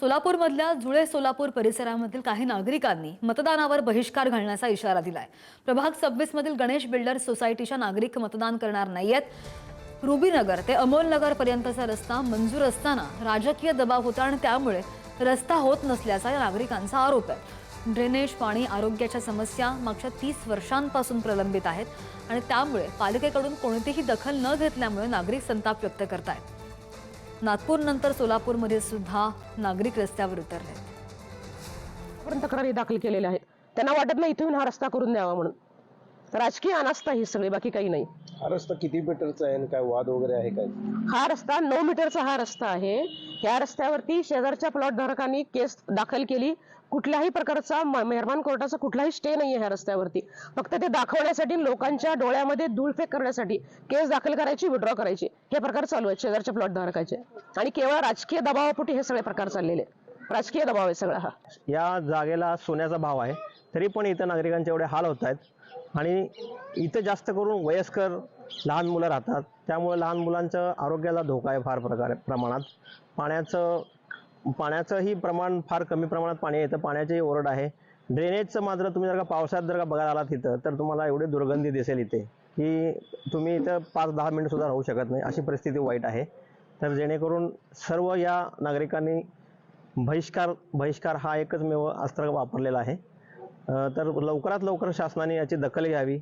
सोलापूरमधल्या जुळे सोलापूर परिसरामधील काही नागरिकांनी मतदानावर बहिष्कार घालण्याचा इशारा दिलाय। प्रभाग 26 मधील गणेश बिल्डर्स सोसायटीच्या नागरिक मतदान करणार नाहीयेत। रुबीनगर ते अमोलनगर पर्यंतचा रस्ता मंजूर असताना राजकीय दबाव होता आणि त्यामुळे रस्ता होत नसल्याचा या नागरिकांचा आरोप आहे। ड्रेनेज, पाणी, आरोग्याच्या समस्या मागच्या 30 वर्षांपासून प्रलंबित आहेत आणि त्यामुळे पालिकेकडून कोणतीही दखल न घेतल्यामुळे नागरिक संताप व्यक्त करतायत। नागपूरनंतर सोलापूरमध्ये सुद्धा नागरिक रस्त्यावर उतरले। तक्रारी दाखल केलेल्या आहेत। त्यांना वाटत नाही इथून हा रस्ता करून द्यावा म्हणून। राजकीय अनास्था ही सगळी, बाकी काही नाही। हा रस्ता किती मीटरचा आहे आणि काय वाद वगैरे आहे काय? हा रस्ता 9 मीटरचा हा रस्ता आहे। या रस्त्यावरती शेजारच्या प्लॉट धारकांनी केस दाखल केली। कुठल्याही प्रकारचा मेहरबान कोर्टाचा कुठलाही स्टे नाहीये ह्या रस्त्यावरती। फक्त ते दाखवण्यासाठी, लोकांच्या डोळ्यामध्ये धूळफेक करण्यासाठी केस दाखल करायची, विड्रॉ करायची हे प्रकार चालू आहेत शेजारच्या प्लॉट धारकाचे। आणि केवळ राजकीय दबावापोटी हे सगळे प्रकार चाललेले। राजकीय दबाव आहे सगळा हा। या जागेला सोन्याचा भाव आहे, तरी पण इथं नागरिकांचे एवढे हाल होत आहेत। आणि इथं जास्त करून वयस्कर लहान मुलं राहतात, त्यामुळे लहान मुलांच्या आरोग्याला धोका आहे फार प्रमाणात। पाण्याचंही प्रमाण फार कमी प्रमाणात पाणी येतं, पाण्याचीही ओरड आहे। ड्रेनेजचं मात्र तुम्ही जर का पावसात जर का बघायला आलात इथं, तर तुम्हाला एवढी दुर्गंधी दिसेल इथे की तुम्ही इथं 5-10 मिनिट सुद्धा राहू शकत नाही, अशी परिस्थिती वाईट आहे। तर जेणेकरून सर्व या नागरिकांनी बहिष्कार हा एकच मेव अस्त्र वापरलेला आहे। तर लवकरात लवकर शासनाने याची दखल घ्यावी।